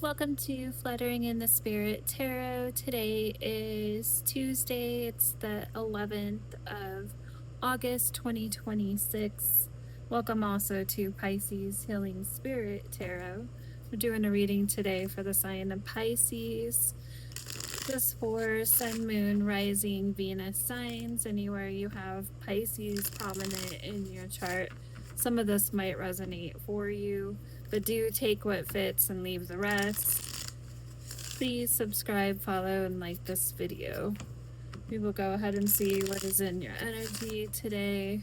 Welcome to Fluttering in the Spirit Tarot. Today is Tuesday. It's the 11th of August 2026. Welcome also to Pisces Healing Spirit Tarot. We're doing a reading today for the sign of Pisces. This for Sun, Moon, Rising, Venus signs. Anywhere you have Pisces prominent in your chart, some of this might resonate for you, but do take what fits and leave the rest. Please subscribe, follow, and like this video. We will go ahead and see what is in your energy today.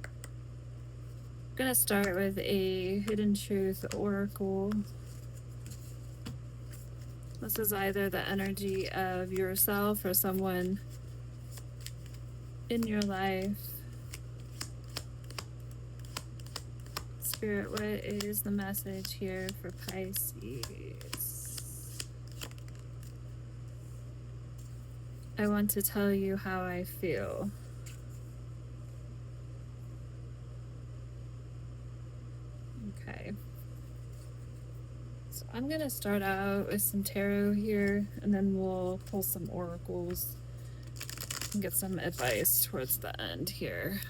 I'm going to start with a Hidden Truth Oracle. This is either the energy of yourself or someone in your life. Spirit, what is the message here for Pisces? I want to tell you how I feel. Okay. So I'm going to start out with some tarot here, and then we'll pull some oracles and get some advice towards the end here.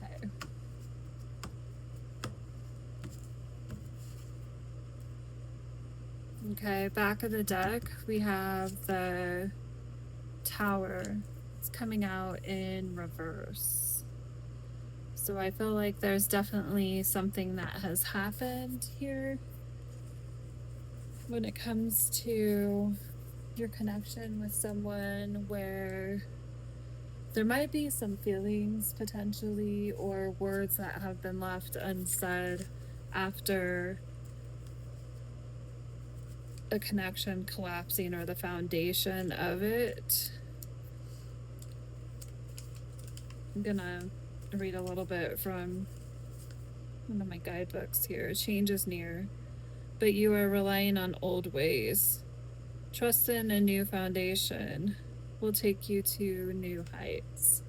Okay. Okay, back of the deck, we have the Tower. It's coming out in reverse. So I feel like there's definitely something that has happened here when it comes to your connection with someone, where there might be some feelings potentially, or words that have been left unsaid after a connection collapsing or the foundation of it. I'm gonna read a little bit from one of my guidebooks here. Change is near, but you are relying on old ways. Trust in a new foundation will take you to new heights.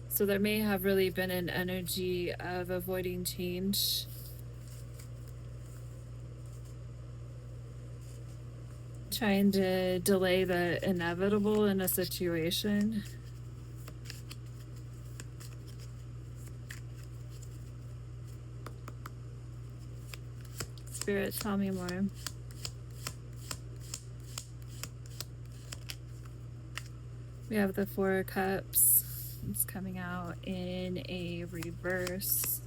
So there may have really been an energy of avoiding change. Trying to delay the inevitable in a situation. Spirit, tell me more. We have the Four of Cups. It's coming out in a reverse.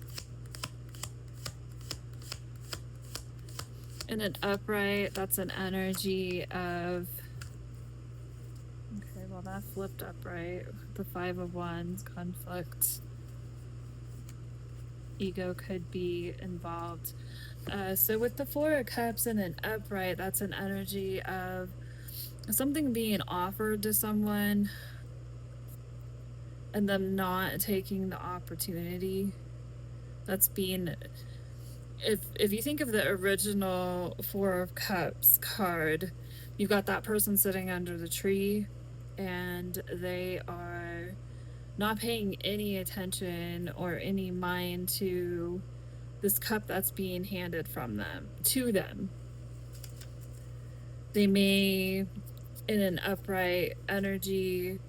In an upright, that's an energy of... Okay, well that flipped upright. The Five of Wands, conflict. Ego could be involved. So with the Four of Cups in an upright, that's an energy of something being offered to someone and them not taking the opportunity. That's being... If you think of the original Four of Cups card, you've got that person sitting under the tree and they are not paying any attention or any mind to this cup that's being handed from them to them. They may, in an upright energy,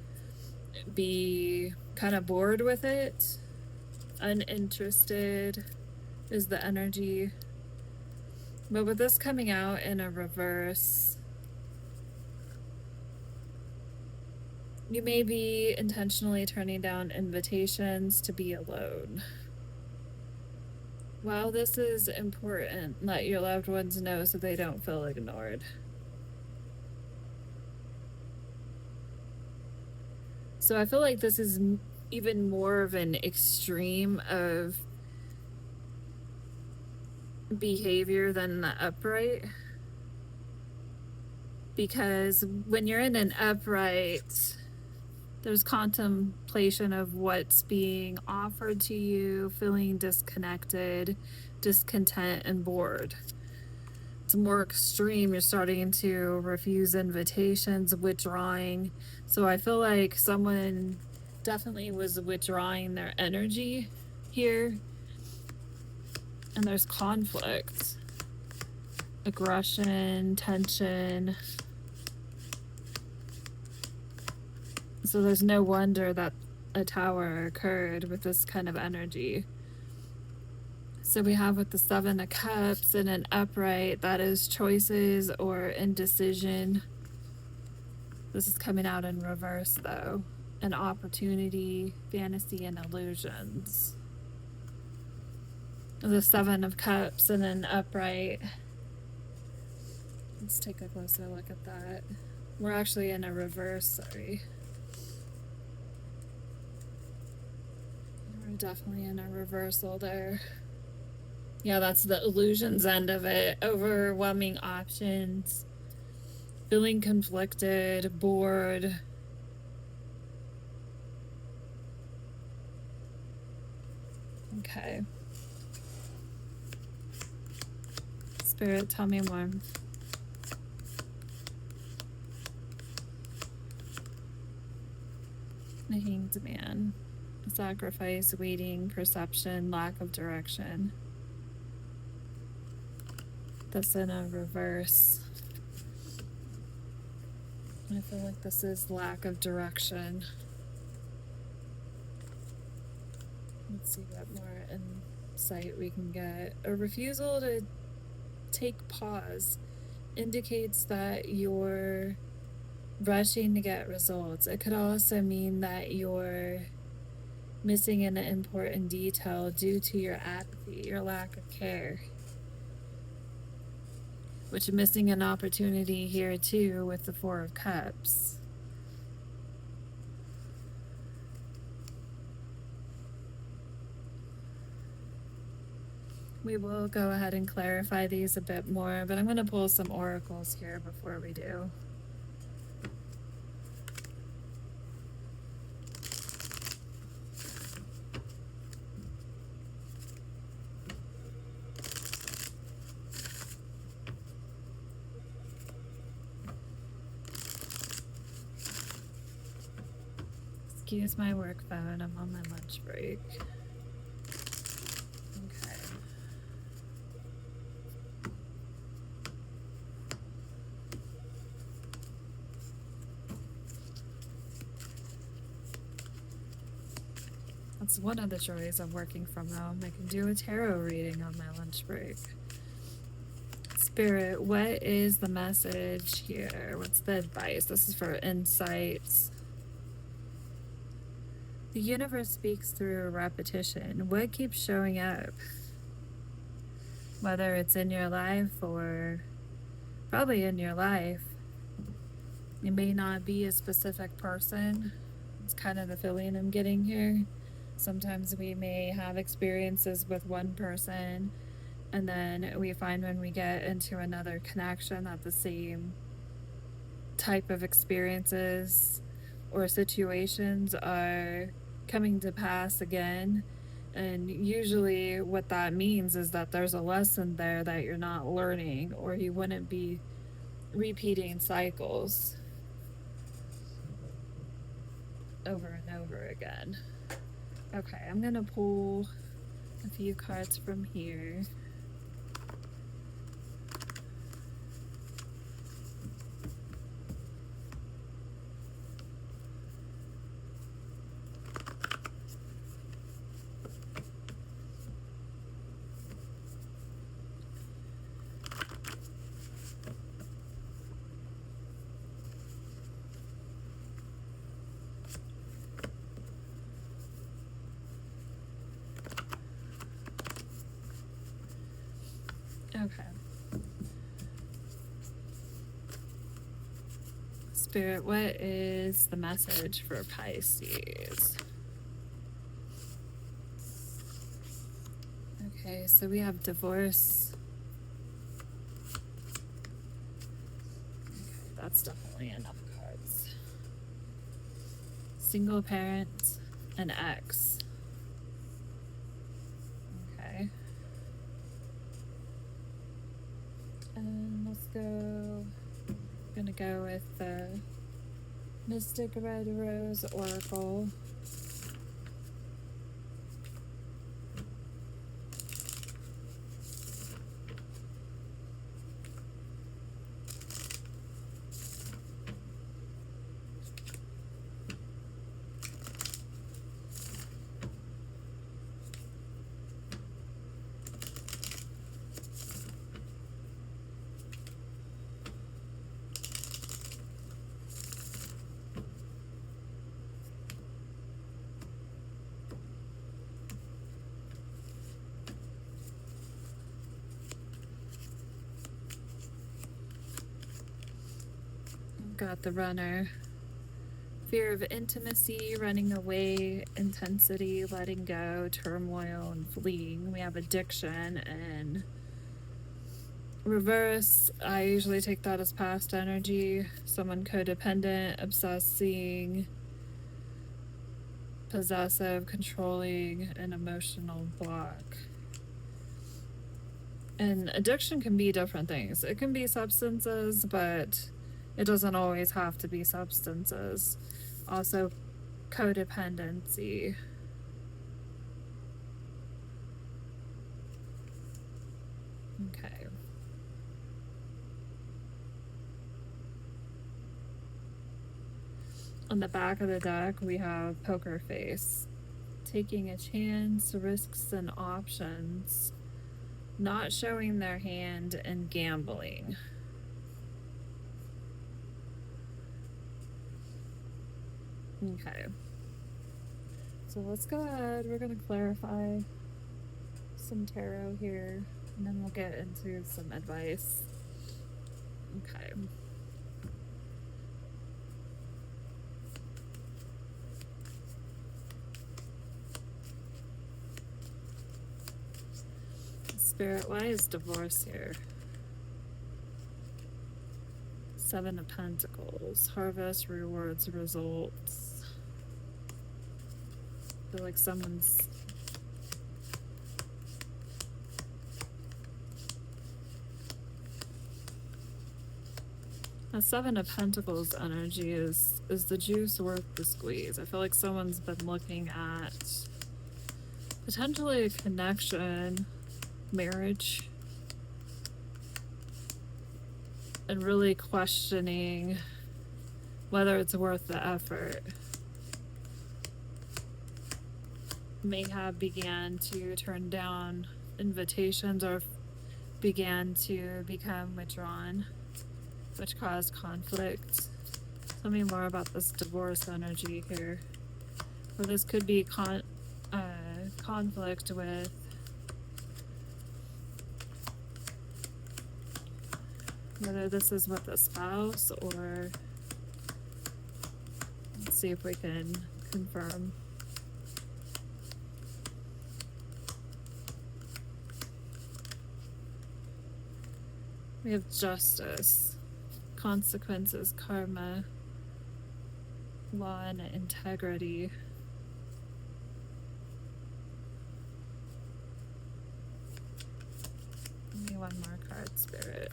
be kind of bored with it, uninterested is the energy. But with this coming out in a reverse, you may be intentionally turning down invitations to be alone. While this is important, let your loved ones know so they don't feel ignored. So I feel like this is even more of an extreme of behavior than the upright. because when you're in an upright, there's contemplation of what's being offered to you, feeling disconnected, discontent, and bored. It's more extreme. You're starting to refuse invitations, withdrawing. So I feel like someone definitely was withdrawing their energy here. And there's conflict, aggression, tension. So there's no wonder that a tower occurred with this kind of energy. So we have with the Seven of Cups and an upright, that is choices or indecision. This is coming out in reverse though. An opportunity, fantasy, and illusions. The Seven of Cups and an upright. Let's take a closer look at that. We're actually in a reverse, sorry. We're definitely in a reversal there. Yeah, that's the illusions end of it. Overwhelming options. Feeling conflicted, bored. Okay. Spirit, tell me more. The Hanged Man. Sacrifice, waiting, perception, lack of direction. That's in a reverse. I feel like this is lack of direction. Let's see what more insight we can get. A refusal to take pause indicates that you're rushing to get results. It could also mean that you're missing an important detail due to your apathy, your lack of care. Which missing an opportunity here too with the Four of Cups. We will go ahead and clarify these a bit more, but I'm going to pull some oracles here before we do. Excuse my work phone, I'm on my lunch break. Okay. That's one of the joys of working from home. I can do a tarot reading on my lunch break. Spirit, what is the message here? What's the advice? This is for insights. The universe speaks through repetition. What keeps showing up? Whether it's in your life or probably in your life. It may not be a specific person. It's kind of the feeling I'm getting here. Sometimes we may have experiences with one person, and then we find when we get into another connection that the same type of experiences or situations are coming to pass again. And usually what that means is that there's a lesson there that you're not learning, or you wouldn't be repeating cycles over and over again. Okay, I'm gonna pull a few cards from here. Okay. Spirit, what is the message for Pisces? Okay, so we have divorce. Okay, the that's definitely enough cards. Single parent, an ex. Okay. And let's go. Gonna go with the Mystic Red Rose Oracle. Got the Runner. Fear of intimacy, running away, intensity, letting go, turmoil, and fleeing. We have addiction and reverse. I usually take that as past energy. Someone codependent, obsessing, possessive, controlling, and emotional block. And addiction can be different things. It can be substances, but it doesn't always have to be substances. Also, codependency. Okay. On the back of the deck, we have Poker Face. Taking a chance, risks, and options. Not showing their hand, and gambling. Okay. So let's go ahead. We're going to clarify some tarot here, and then we'll get into some advice. Okay. Spirit, why is divorce here? Seven of Pentacles. Harvest, rewards, results. I feel like someone's... A Seven of Pentacles energy is the juice worth the squeeze? I feel like someone's been looking at potentially a connection, marriage, and really questioning whether it's worth the effort. May have began to turn down invitations or began to become withdrawn, which caused conflict. Tell me more about this divorce energy here. Or this could be conflict with whether this is with a spouse or... Let's see if we can confirm. We have justice, consequences, karma, law, and integrity. Give me one more card, Spirit.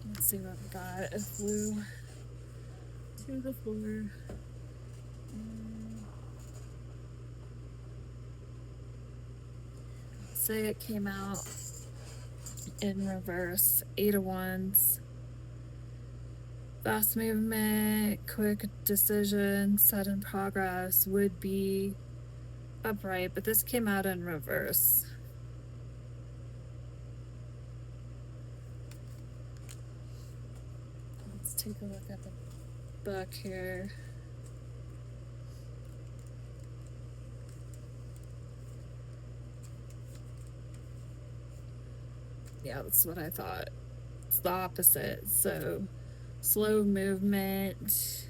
Let's see what we got. It flew to the floor. Say it came out in reverse. Eight of Wands. Fast movement, quick decision, sudden progress would be upright, but this came out in reverse. Let's take a look at the book here. Yeah, that's what I thought. It's the opposite. So slow movement,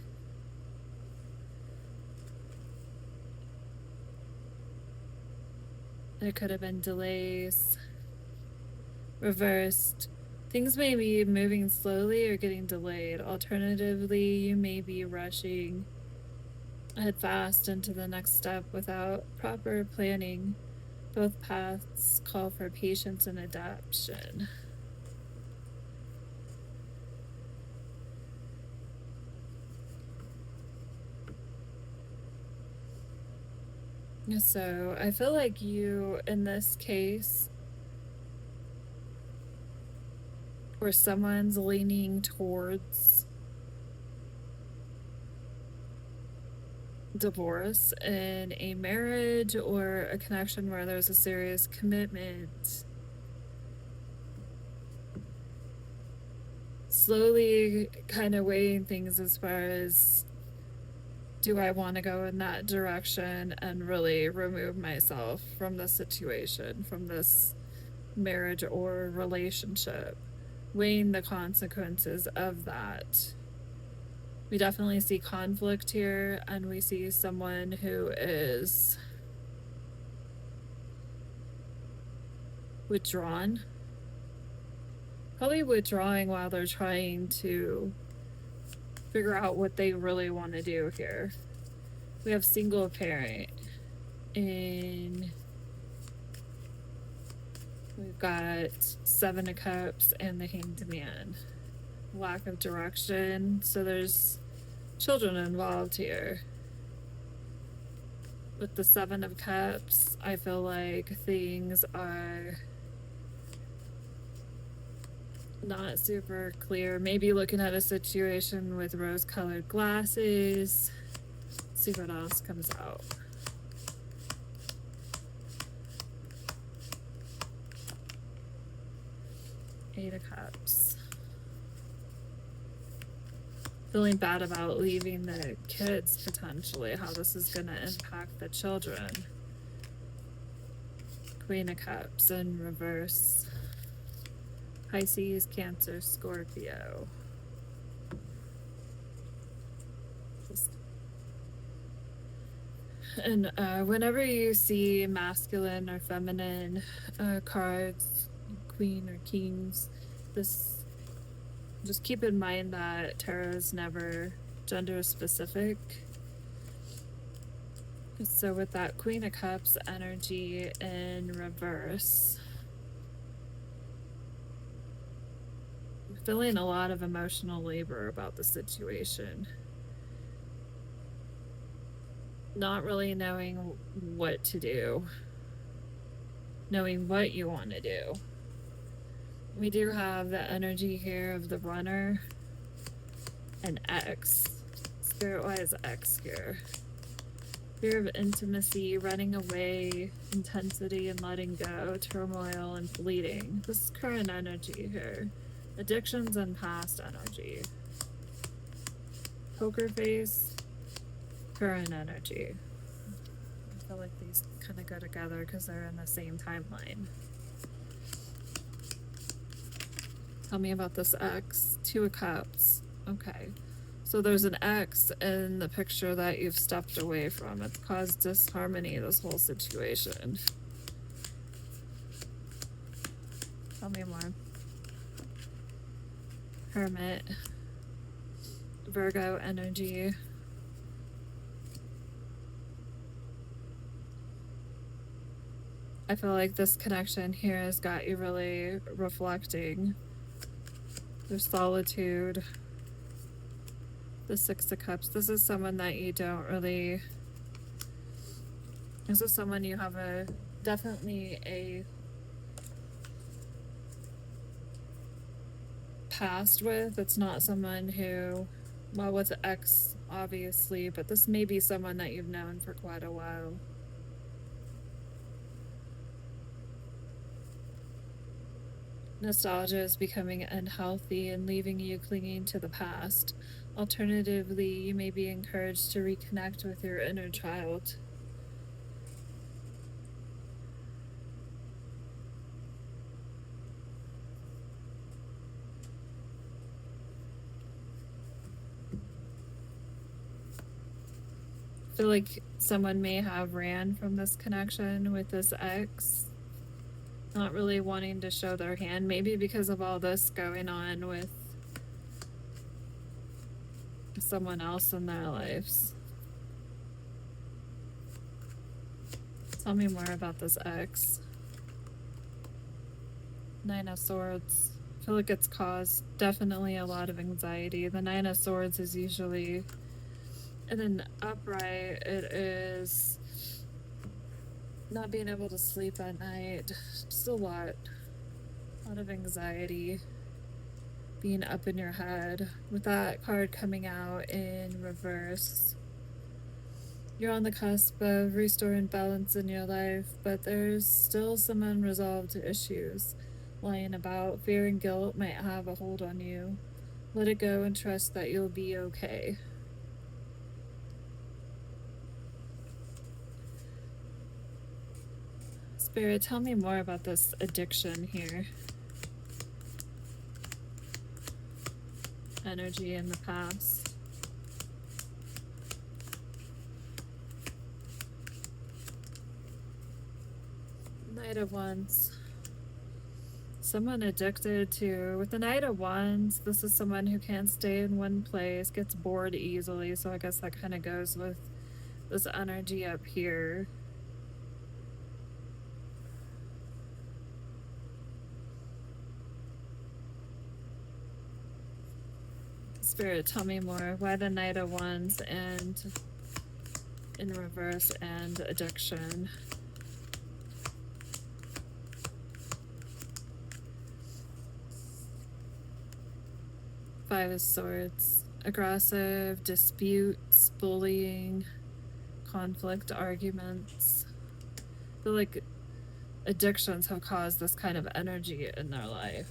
There could have been delays. Reversed. Things may be moving slowly or getting delayed. Alternatively, you may be rushing head fast into the next step without proper planning. Both paths call for patience and adaptation. So I feel like you, in this case, or someone's leaning towards divorce in a marriage or a connection where there's a serious commitment, slowly kind of weighing things as far as, do I want to go in that direction and really remove myself from the situation, from this marriage or relationship, weighing the consequences of that. We definitely see conflict here, and we see someone who is withdrawn, probably withdrawing while they're trying to figure out what they really want to do here. We have single parent, and we've got Seven of Cups and the Hanged Man. Lack of direction, so there's children involved here. With the Seven of Cups, I feel like things are not super clear. Maybe looking at a situation with rose-colored glasses. Let's see what else comes out. Eight of Cups. Feeling bad about leaving the kids, potentially, how this is going to impact the children. Queen of Cups in reverse. Pisces, Cancer, Scorpio. And whenever you see masculine or feminine cards, queen or kings, just keep in mind that tarot is never gender specific. So with that Queen of Cups energy in reverse, I'm feeling a lot of emotional labor about the situation. Not really knowing what to do, knowing what you want to do. We do have the energy here of the runner and X. Spirit-wise X here. Fear of intimacy, running away, intensity and letting go, turmoil and fleeting. This is current energy here. Addictions and past energy. Poker face, current energy. I feel like these kind of go together because they're in the same timeline. Tell me about this X. Two of Cups. Okay. So there's an X in the picture that you've stepped away from. It's caused disharmony, this whole situation. Tell me more. Hermit. Virgo energy. I feel like this connection here has got you really reflecting. There's solitude. The Six of Cups. This is someone that you don't really... This is someone you have definitely a past with. It's not someone who, well, with the X, obviously, but this may be someone that you've known for quite a while. Nostalgia is becoming unhealthy and leaving you clinging to the past. Alternatively, you may be encouraged to reconnect with your inner child. I feel like someone may have ran from this connection with this ex, not really wanting to show their hand, maybe because of all this going on with someone else in their lives. Tell me more about this ex. Nine of Swords. I feel like it's caused definitely a lot of anxiety. The Nine of Swords is usually, and then upright, it is not being able to sleep at night. Just a lot of anxiety being up in your head. With that card coming out in reverse, you're on the cusp of restoring balance in your life, but there's still some unresolved issues lying about. Fear and guilt might have a hold on you. Let it go and trust that you'll be okay. Spirit, tell me more about this addiction here. Energy in the past. Knight of Wands. Someone addicted to, with the Knight of Wands, this is someone who can't stay in one place, gets bored easily, so I guess that kind of goes with this energy up here. Spirit, tell me more. Why the Knight of Wands and in reverse and addiction? Five of Swords. Aggressive, disputes, bullying, conflict, arguments. I feel like addictions have caused this kind of energy in their life.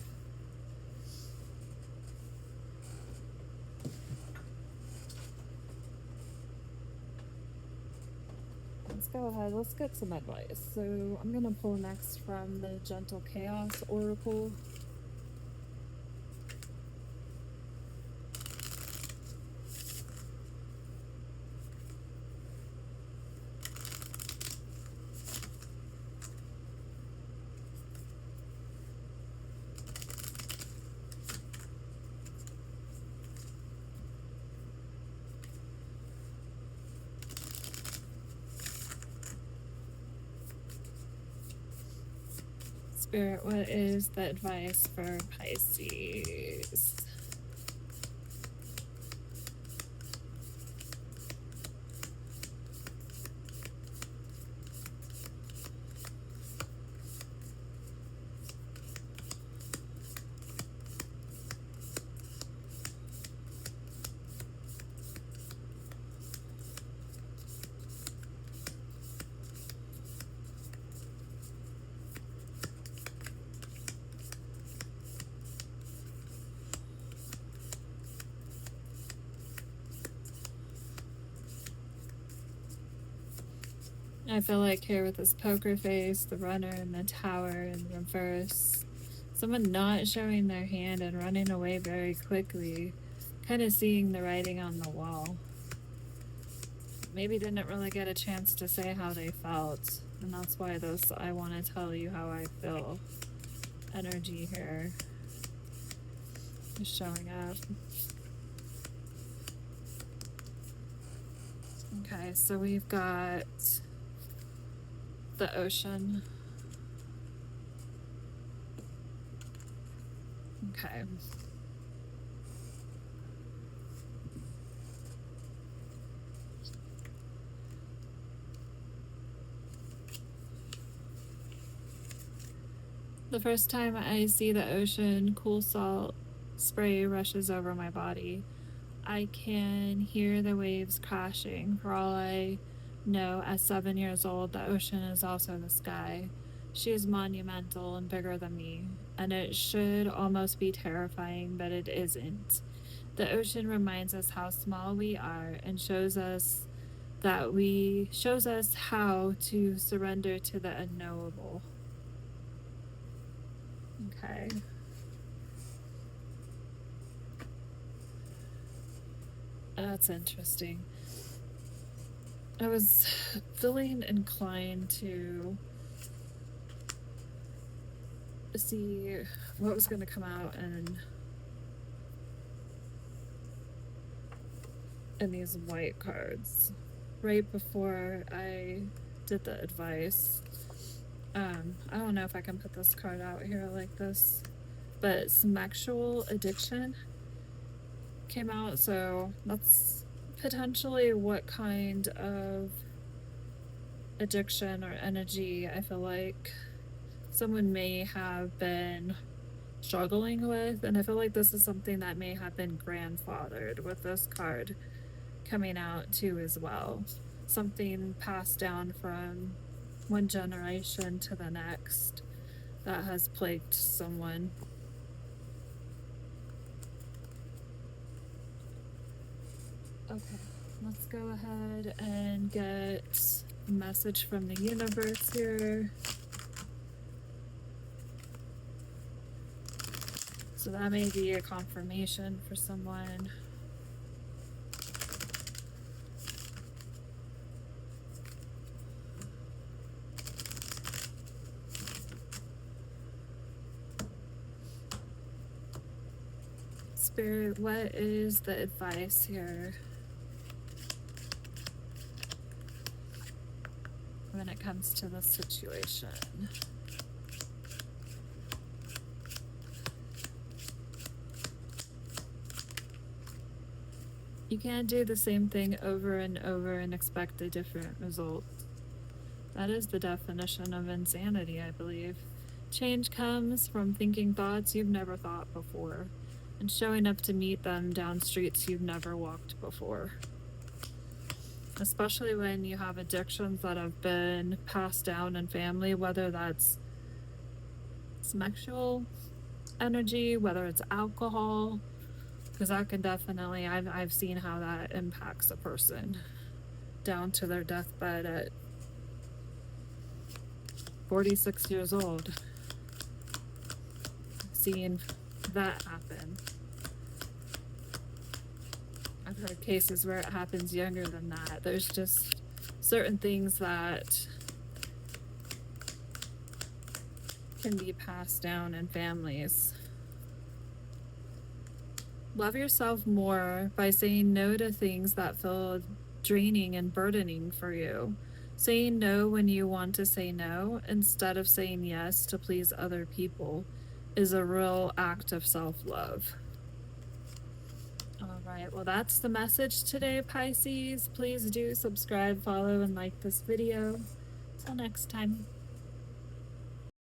Let's go ahead, let's get some advice. So I'm going to pull next from the Gentle Chaos Oracle. Spirit, what is the advice for Pisces? I feel like here with this poker face, the runner and the tower in reverse, someone not showing their hand and running away very quickly, kind of seeing the writing on the wall. Maybe didn't really get a chance to say how they felt, and that's why this I want to tell you how I feel energy here is showing up. Okay, so we've got the ocean. Okay. The first time I see the ocean, cool salt spray rushes over my body. I can hear the waves crashing. For all I know, at 7 years old, the ocean is also the sky. She is monumental and bigger than me, and it should almost be terrifying, but it isn't. The ocean reminds us how small we are and shows us how to surrender to the unknowable. Okay. That's interesting. I was feeling inclined to see what was going to come out in these white cards right before I did the advice. I don't know if I can put this card out here like this, but sexual addiction came out, so that's potentially what kind of addiction or energy I feel like someone may have been struggling with, and I feel like this is something that may have been grandfathered with this card coming out too as well. Something passed down from one generation to the next that has plagued someone. Okay, let's go ahead and get a message from the universe here. So that may be a confirmation for someone. Spirit, what is the advice here when it comes to this situation? You can't do the same thing over and over and expect a different result. That is the definition of insanity, I believe. Change comes from thinking thoughts you've never thought before and showing up to meet them down streets you've never walked before. Especially when you have addictions that have been passed down in family, whether that's sexual energy, whether it's alcohol, because that can definitely, I've seen how that impacts a person down to their deathbed at 46 years old. Seeing that happen. I've heard cases where it happens younger than that. There's just certain things that can be passed down in families. Love yourself more by saying no to things that feel draining and burdening for you. Saying no when you want to say no instead of saying yes to please other people is a real act of self-love. All right, well, that's the message today, Pisces. Please do subscribe, follow, and like this video. Till next time.